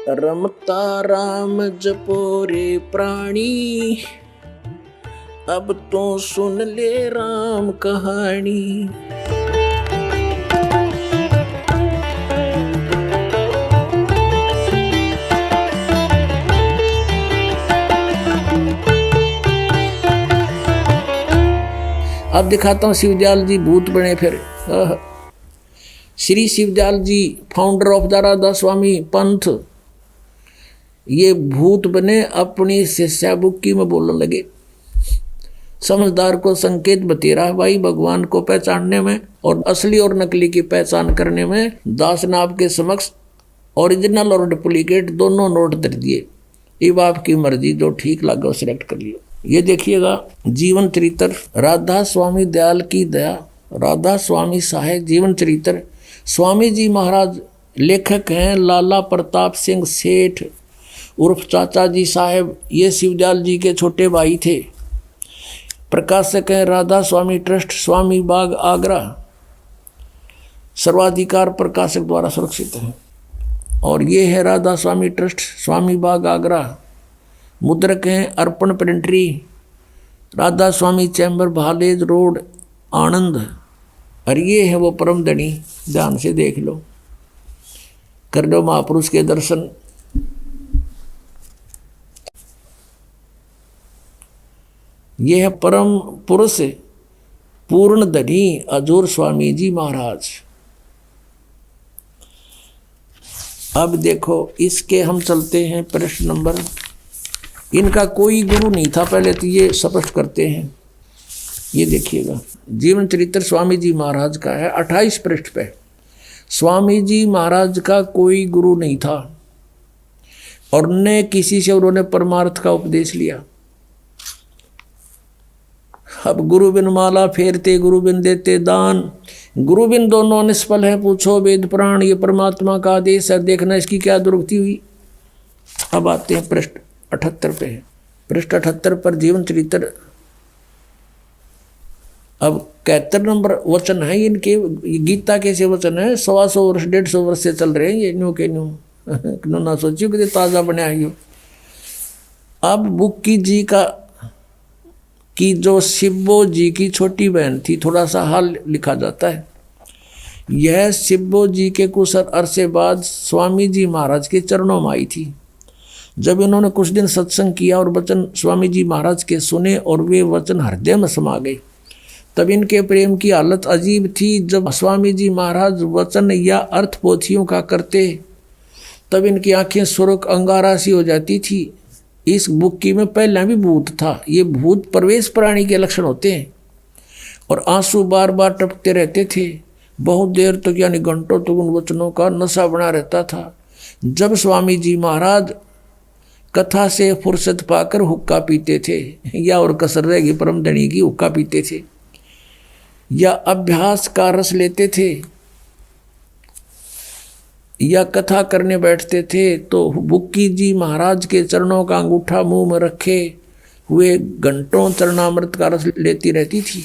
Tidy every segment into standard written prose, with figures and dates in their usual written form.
रमता राम जपो रे प्राणी, अब तो सुन ले राम कहानी। अब दिखाता हूं शिवदयाल जी भूत बने फिर। श्री शिवदयाल जी फाउंडर ऑफ दारादा स्वामी पंथ, ये भूत बने अपनी शिष्या बुक्की में बोलने लगे। समझदार को संकेत बतेरा भाई भगवान को पहचानने में और असली और नकली की पहचान करने में दास ने आपके समक्ष ओरिजिनल और डुप्लीकेट दोनों नोट दे दिए। अब आपकी मर्जी, जो ठीक लगा सिलेक्ट कर लियो। ये देखिएगा जीवन चरित्र राधा स्वामी दयाल की दया, राधा स्वामी साहेब जीवन चरित्र। स्वामी जी महाराज लेखक हैं लाला प्रताप सिंह सेठ उर्फ चाचा जी साहेब, ये शिवदयाल जी के छोटे भाई थे। प्रकाशक हैं राधा स्वामी ट्रस्ट, स्वामी बाग आगरा, सर्वाधिकार प्रकाशक द्वारा सुरक्षित है। और ये है राधा स्वामी ट्रस्ट, स्वामी बाग आगरा। मुद्रक हैं अर्पण प्रिंटरी, राधा स्वामी चैम्बर भालेज रोड आनंद। और ये है वो परम धनी, ध्यान से देख लो, कर लो महापुरुष के दर्शन। यह है परम पुरुष पूर्ण धनी अजूर स्वामी जी महाराज। अब देखो इसके हम चलते हैं प्रश्न नंबर। इनका कोई गुरु नहीं था, पहले तो ये स्पष्ट करते हैं। ये देखिएगा जीवन चरित्र स्वामी जी महाराज का है 28 पृष्ठ पे। स्वामी जी महाराज का कोई गुरु नहीं था और न किसी से उन्होंने परमार्थ का उपदेश लिया। अब गुरु बिन माला फेरते, गुरु बिन देते दान, गुरु बिन दोनों निष्फल है, पूछो वेद पुराण, ये परमात्मा का आदेश है, देखना इसकी क्या दुर्गति हुई। अब आते हैं पृष्ठ 78 पे। पृष्ठ 78 पर जीवन चरित्र। अब 71 नंबर वचन है इनके। गीता के से वचन है, 125 वर्ष 150 वर्ष से चल रहे हैं ये न्यू के न्यू ना सोचियो कि ताज़ा बने आइयो। अब बुक्की जी की जो शिब्बो जी की छोटी बहन थी, थोड़ा सा हाल लिखा जाता है। यह शिब्बो जी के कुछ अरसे बाद स्वामी जी महाराज के चरणों में आई थी। जब इन्होंने कुछ दिन सत्संग किया और वचन स्वामी जी महाराज के सुने और वे वचन हृदय में समा गए, तब इनके प्रेम की हालत अजीब थी। जब स्वामी जी महाराज वचन या अर्थ पोथियों का करते, तब इनकी आंखें सुर्ख अंगारा सी हो जाती थी। इस बुक्की में पहले भी भूत था। ये भूत प्रवेश प्राणी के लक्षण होते हैं और आंसू बार बार टपकते रहते थे। बहुत देर तक यानी घंटों तक उन वचनों का नशा बना रहता था। जब स्वामी जी महाराज कथा से फुर्सत पाकर हुक्का पीते थे, या और कसर रहेगी परम धनी की, हुक्का पीते थे या अभ्यास का रस लेते थे या कथा करने बैठते थे, तो बुक्की जी महाराज के चरणों का अंगूठा मुंह में रखे हुए घंटों चरणामृत का रस लेती रहती थी।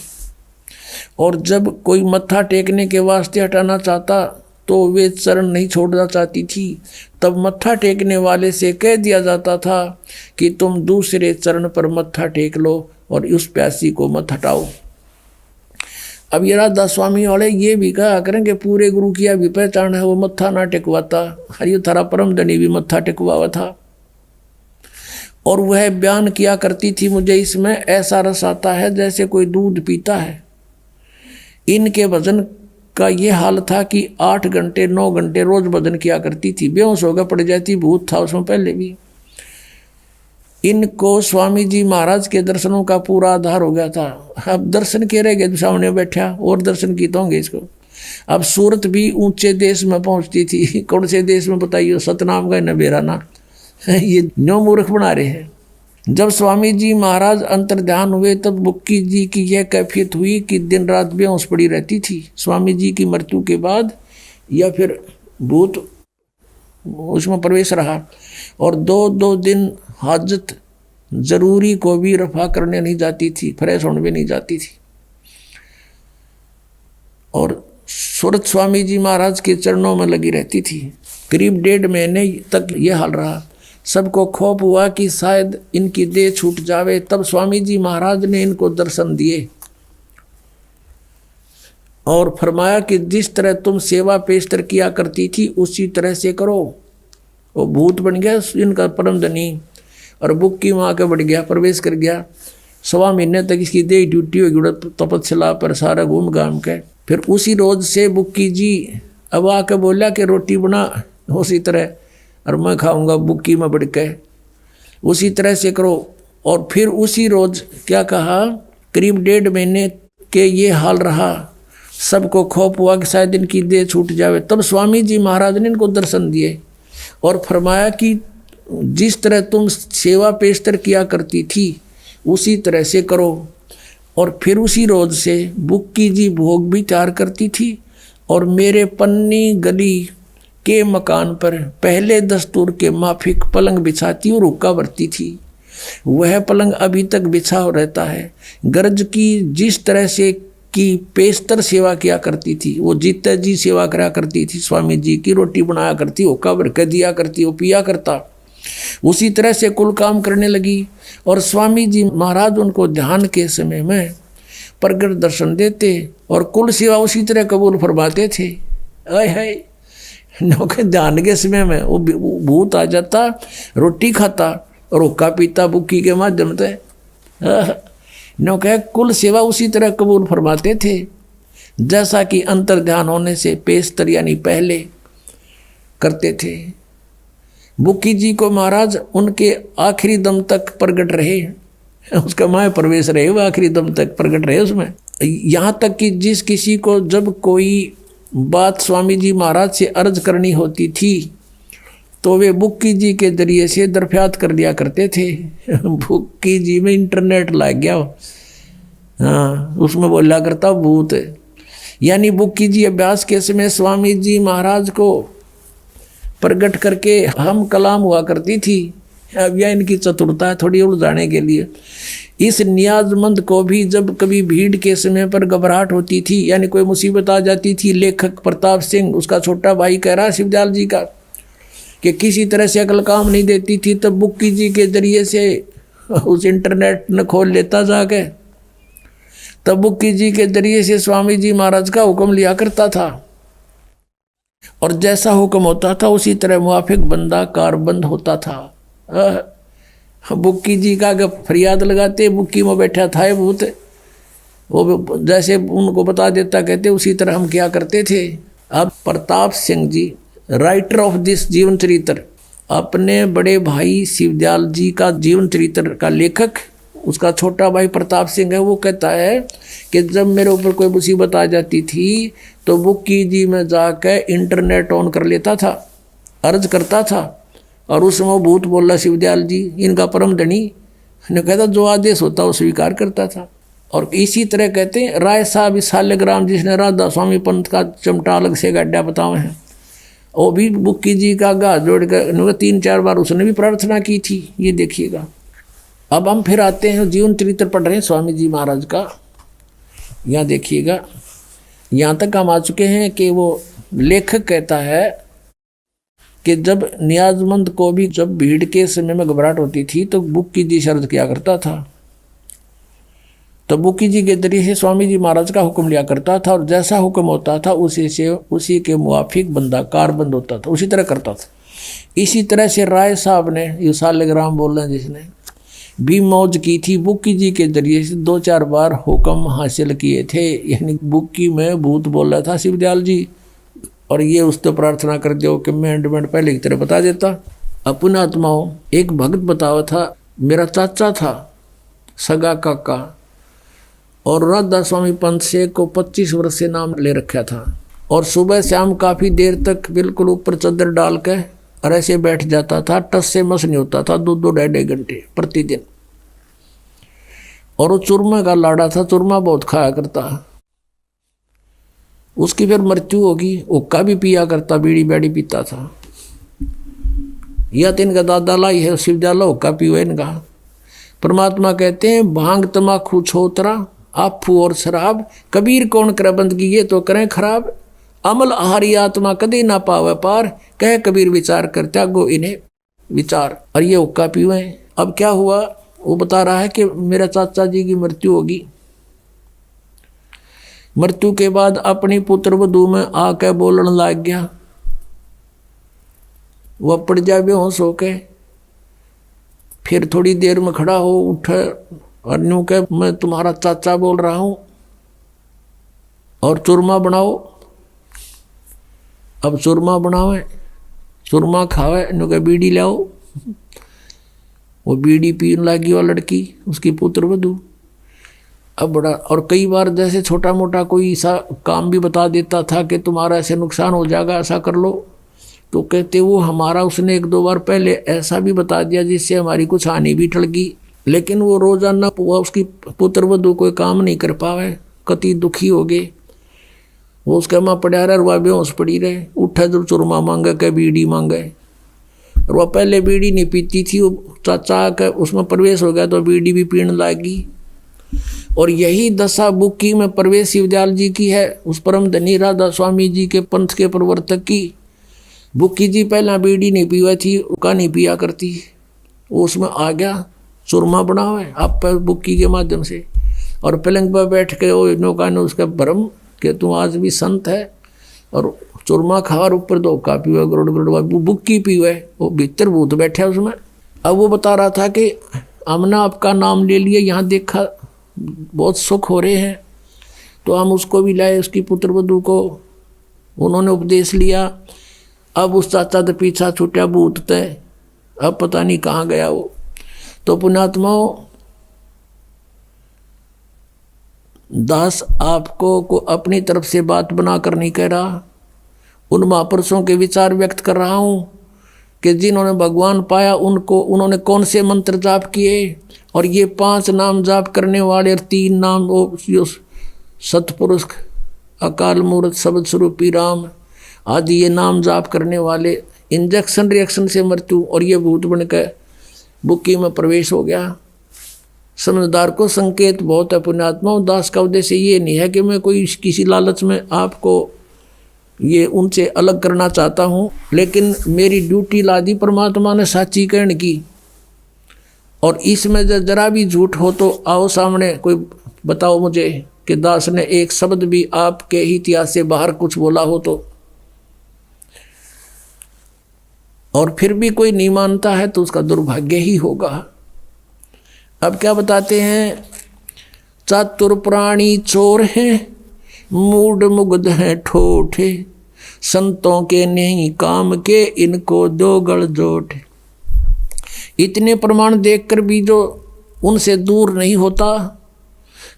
और जब कोई मत्था टेकने के वास्ते हटाना चाहता तो वे चरण नहीं छोड़ना चाहती थी। तब मत्था टेकने वाले से कह दिया जाता था कि तुम दूसरे चरण पर मत्था टेक लो और उस प्यासी को मत हटाओ। अब ये राधा स्वामी वाले ये भी कहा करें कि पूरे गुरु किया भी पहचान है, वो मत्था ना टेकवाता। हरियो थारा परम धनी भी मत्था टेकवा था। और वह बयान किया करती थी, मुझे इसमें ऐसा रस आता है जैसे कोई दूध पीता है। इनके भजन का ये हाल था कि 8 घंटे 9 घंटे रोज भजन किया करती थी। बेहोश होकर पड़ जाती, भूत था उसमें पहले भी। इनको स्वामी जी महाराज के दर्शनों का पूरा आधार हो गया था। अब दर्शन के रह गए, सामने बैठा और दर्शन की तो होंगे इसको। अब सूरत भी ऊंचे देश में पहुंचती थी। कौन से देश में बताइए, सतनाम का नबेरा ना, ये न्यो मूर्ख बना रहे हैं। जब स्वामी जी महाराज अंतर्ध्यान हुए तब बुक्की जी की यह कैफियत हुई कि दिन रात बेहोश पड़ी रहती थी। स्वामी जी की मृत्यु के बाद या फिर भूत उसमें प्रवेश रहा और 2 दिन हाजत जरूरी को भी रफा करने नहीं जाती थी, फ्रेश होने भी नहीं जाती थी। और सूरत स्वामी जी महाराज के चरणों में लगी रहती थी। करीब 1.5 महीने तक ये हाल रहा। सबको खौफ हुआ कि शायद इनकी देह छूट जावे। तब स्वामी जी महाराज ने इनको दर्शन दिए और फरमाया कि जिस तरह तुम सेवा पेशतर किया करती थी उसी तरह से करो। वो भूत बन गया इनका परम धनी और बुक्की वहाँ के बढ़ गया, प्रवेश कर गया। 1.25 महीने तक इसकी देह ड्यूटी होगी तपस्या पर सारा घूम घाम के। फिर उसी रोज से बुक्की जी अब आके बोला कि रोटी बना उसी तरह, और मैं खाऊंगा बुक्की में बढ़ के, उसी तरह से करो। और फिर उसी रोज क्या कहा, करीब 1.5 महीने के ये हाल रहा। सबको खौफ हुआ कि शायद इनकी देह छूट जावे। तब स्वामी जी महाराज ने इनको दर्शन दिए और फरमाया कि जिस तरह तुम सेवा पेशतर किया करती थी उसी तरह से करो। और फिर उसी रोज से बुक्की जी भोग भी तैयार करती थी और मेरे पन्नी गली के मकान पर पहले दस्तूर के माफिक पलंग बिछाती और हुक्का भरती थी। वह पलंग अभी तक बिछा रहता है। गर्ज की जिस तरह से की पेशतर सेवा किया करती थी, वो जीता जी सेवा करा करती थी। स्वामी जी की रोटी बनाया करती, हुक्का भर के दिया करती, वो पिया करता। उसी तरह से कुल काम करने लगी और स्वामी जी महाराज उनको ध्यान के समय में प्रगट दर्शन देते और कुल सेवा उसी तरह कबूल फरमाते थे। आय हाय, नौके ध्यान के समय में वो भूत आ जाता, रोटी खाता और हुक्का पीता बुक्की के माध्यम से। नौके कुल सेवा उसी तरह कबूल फरमाते थे जैसा कि अंतर ध्यान होने से पेशतर यानी पहले करते थे। बुक्की जी को महाराज उनके आखिरी दम तक प्रगट रहे, उसका माय प्रवेश रहे, वो आखिरी दम तक प्रगट रहे उसमें। यहाँ तक कि जिस किसी को जब कोई बात स्वामी जी महाराज से अर्ज करनी होती थी तो वे बुक्की जी के जरिए से दरफ्यात कर लिया करते थे। बुक्की जी में इंटरनेट लग गया, हाँ, उसमें बोला करता भूत। यानी बुक्की जी अभ्यास के समय स्वामी जी महाराज को प्रकट करके हम कलाम हुआ करती थी। अब यह इनकी चतुरता है थोड़ी उलझाने के लिए। इस नियाजमंद को भी जब कभी भीड़ के समय पर घबराहट होती थी यानी कोई मुसीबत आ जाती थी, लेखक प्रताप सिंह उसका छोटा भाई कह रहा शिवदयाल जी का कि किसी तरह से अकल काम नहीं देती थी, तब बुक्की जी के जरिए से उस इंटरनेट न खोल लेता जाके, तब बुक्की जी के जरिए से स्वामी जी महाराज का हुक्म लिया करता था और जैसा हुक्म होता था उसी तरह मुआफिक बंदा कारबंद होता था। बुक्की जी का अगर फरियाद लगाते, बुक्की में बैठा था भूत, वो जैसे उनको बता देता कहते उसी तरह हम क्या करते थे। अब Pratap Singh ji writer of this जीवन चरित्र, अपने बड़े भाई शिवदयाल जी का जीवन चरित्र का लेखक उसका छोटा भाई प्रताप सिंह है। वो कहता है कि जब मेरे ऊपर कोई मुसीबत आ जाती थी तो बुक्की जी में जाकर इंटरनेट ऑन कर लेता था, अर्ज करता था और उसमें वो भूत बोला शिवदयाल जी इनका परम धनी ने कहता जो आदेश होता वो स्वीकार करता था। और इसी तरह कहते हैं राय साहब सालग्राम जिसने राधा स्वामी पंथ का चमटा अलग से गड्ढा बताए हैं, वो भी बुक्की जी का गा जोड़ कर 3-4 बार उसने भी प्रार्थना की थी। ये देखिएगा। अब हम फिर आते हैं जीवन चरित्र पढ़ रहे हैं स्वामी जी महाराज का। यहाँ देखिएगा, यहाँ तक हम आ चुके हैं कि वो लेखक कहता है कि जब नियाजमंद को भी जब भीड़ के समय में घबराहट होती थी तो बुक्की जी शर्त किया करता था, तो बुक्की जी के जरिए से स्वामी जी महाराज का हुक्म लिया करता था और जैसा हुक्म होता था उसी के मुआफिक बंदा कारबंद होता था, उसी तरह करता था। इसी तरह से राय साहब ने ये सालग्राम बोल रहे हैं जिसने भी मौज की थी, बुक्की जी के जरिए से 2-4 बार हुक्म हासिल किए थे। यानी बुक्की में भूत बोल रहा था शिवदयाल जी और ये उस तो प्रार्थना कर दो कि मैं एंडमेंट पहले की तरह बता देता। अपने आत्माओं एक भक्त बतावा था, मेरा चाचा था सगा काका और राधा स्वामी पंथ से को 25 वर्ष से नाम ले रखा था और सुबह शाम काफ़ी देर तक बिल्कुल ऊपर चादर डाल के और ऐसे बैठ जाता था, टस से मस नहीं होता था 2-2 घंटे प्रतिदिन। और वो चूरमा का लाड़ा था, चूरमा बहुत खाया करता। उसकी फिर मृत्यु होगी, हुक्का भी पिया करता, बीड़ी बैड़ी पीता था। यह तो इनका दादा लाई है शिवदयाल हुक्का पियो इनका। परमात्मा कहते हैं भांग तमाकू छोतरा आफू और शराब, कबीर कौन करे बंदगी ये तो करें खराब। अमल आहारी आत्मा कदे ना पावे पार, कह कबीर विचार कर त्यागो इन्हें विचार। और ये हुक्का पीवे। अब क्या हुआ, वो बता रहा है कि मेरा चाचा जी की मृत्यु होगी। मृत्यु के बाद अपनी पुत्र वधू में आके बोलने लग गया। वह पड़ जाए बेहोश होके, फिर थोड़ी देर में खड़ा हो उठे और यूं कह मैं तुम्हारा चाचा बोल रहा हूं और चूरमा बनाओ। अब चूरमा बनावे, चूरमा खावे, यूं कह बीड़ी लाओ। वो बीड़ी पीने लगी वो लड़की, उसकी पुत्र वधू। अब बड़ा, और कई बार जैसे छोटा मोटा कोई ऐसा काम भी बता देता था कि तुम्हारा ऐसे नुकसान हो जाएगा, ऐसा कर लो, तो कहते वो हमारा उसने 1-2 बार पहले ऐसा भी बता दिया जिससे हमारी कुछ हानि भी टल गई। लेकिन वो रोजाना उसकी पुत्र वधू कोई काम नहीं कर पावे, कति दुखी हो गए। वो उसके माँ पड़ा रहा, वह बेहोश पड़ी रहे। उठे तो चूरमा मांगे के बीड़ी मांगे, और वह पहले बीड़ी नहीं पीती थी। वो चाचा के उसमें प्रवेश हो गया तो बीड़ी भी पीने लगी। और यही दशा बुक्की में प्रवेश शिवदयाल जी की है, उस परम धनी राधा स्वामी जी के पंथ के प्रवर्तक की। बुक्की जी पहला बीड़ी नहीं पीवा थी, उसका नहीं पिया करती, वो उसमें आ गया। चूरमा बनावे आप पर बुक्की के माध्यम से, और पलंग पर बैठ के वो नौका ने उसका भ्रम कि तू आज भी संत है, और चूरमा खावा ऊपर धोखा पीवे, गरुड़ गरुड़ बुक्की पीवे, वो भीतर भूत बैठा उसमें। अब वो बता रहा था कि हमने आपका नाम ले लिया, यहाँ देखा बहुत सुख हो रहे हैं, तो हम उसको भी लाए, उसकी पुत्र वधू को उन्होंने उपदेश लिया। अब उस चाचा तो पीछा छूटा भूत तय, अब पता नहीं कहाँ गया वो। तो पुण्यात्माओं, दास आपको को अपनी तरफ से बात बनाकर नहीं कह रहा, उन महापुरुषों के विचार व्यक्त कर रहा हूँ कि जिन्होंने भगवान पाया उनको उन्होंने कौन से मंत्र जाप किए। और ये 5 नाम जाप करने वाले और 3 नाम वो सतपुरुष, अकाल मूर्त, शब्द स्वरूपी राम आदि ये नाम जाप करने वाले, इंजेक्शन रिएक्शन से मृत्यु, और ये भूत बनकर बुक्की में प्रवेश हो गया। समझदार को संकेत बहुत है पुण्यात्मा। दास का उद्देश्य ये नहीं है कि मैं कोई किसी लालच में आपको ये उनसे अलग करना चाहता हूँ, लेकिन मेरी ड्यूटी ला दी परमात्मा ने साची कहने की। और इसमें जरा भी झूठ हो तो आओ सामने, कोई बताओ मुझे कि दास ने एक शब्द भी आपके ही इतिहास से बाहर कुछ बोला हो तो। और फिर भी कोई नहीं मानता है तो उसका दुर्भाग्य ही होगा। अब क्या बताते हैं, चातुर प्राणी चोर हैं, मूड मुग्ध हैं ठोठे, संतों के नहीं काम के, इनको दो गल जोट। इतने प्रमाण देखकर भी जो उनसे दूर नहीं होता,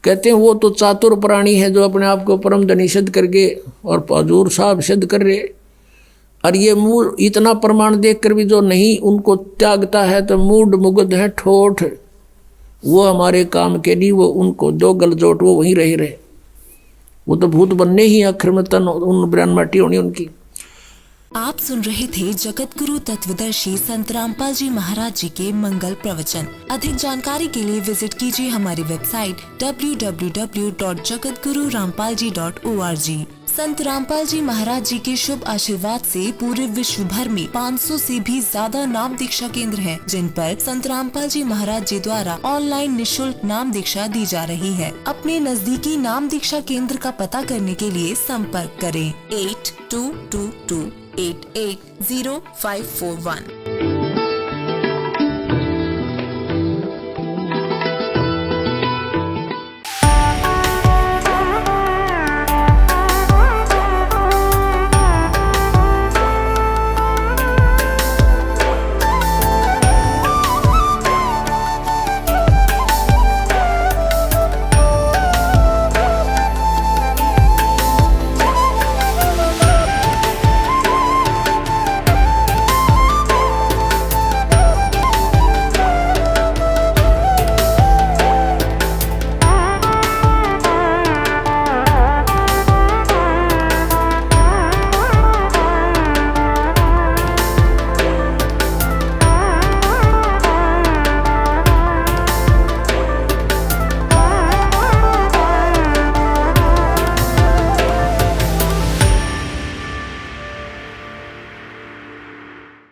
कहते हैं वो तो चातुर प्राणी है जो अपने आप को परम धनी सिद्ध करके और हजूर साहब सिद्ध कर रहे। और ये मूल इतना प्रमाण देखकर भी जो नहीं उनको त्यागता है तो मूड मुग्ध है ठोठ, वो हमारे काम के नहीं, वो उनको दो गल जोट, वो वहीं रहे। वो तो भूत बनने ही आखिर में तन उन ब्रान माटी होनी उनकी। आप सुन रहे थे जगत गुरु तत्वदर्शी संत रामपाल जी महाराज जी के मंगल प्रवचन। अधिक जानकारी के लिए विजिट कीजिए हमारी वेबसाइट www.jagatgururampalji.org। संत रामपाल जी महाराज जी के शुभ आशीर्वाद से पूरे विश्व भर में 500 से भी ज्यादा नाम दीक्षा केंद्र हैं, जिन पर संत रामपाल जी महाराज जी द्वारा ऑनलाइन निशुल्क नाम दीक्षा दी जा रही है। अपने नजदीकी नाम दीक्षा केंद्र का पता करने के लिए संपर्क करें 8222880541।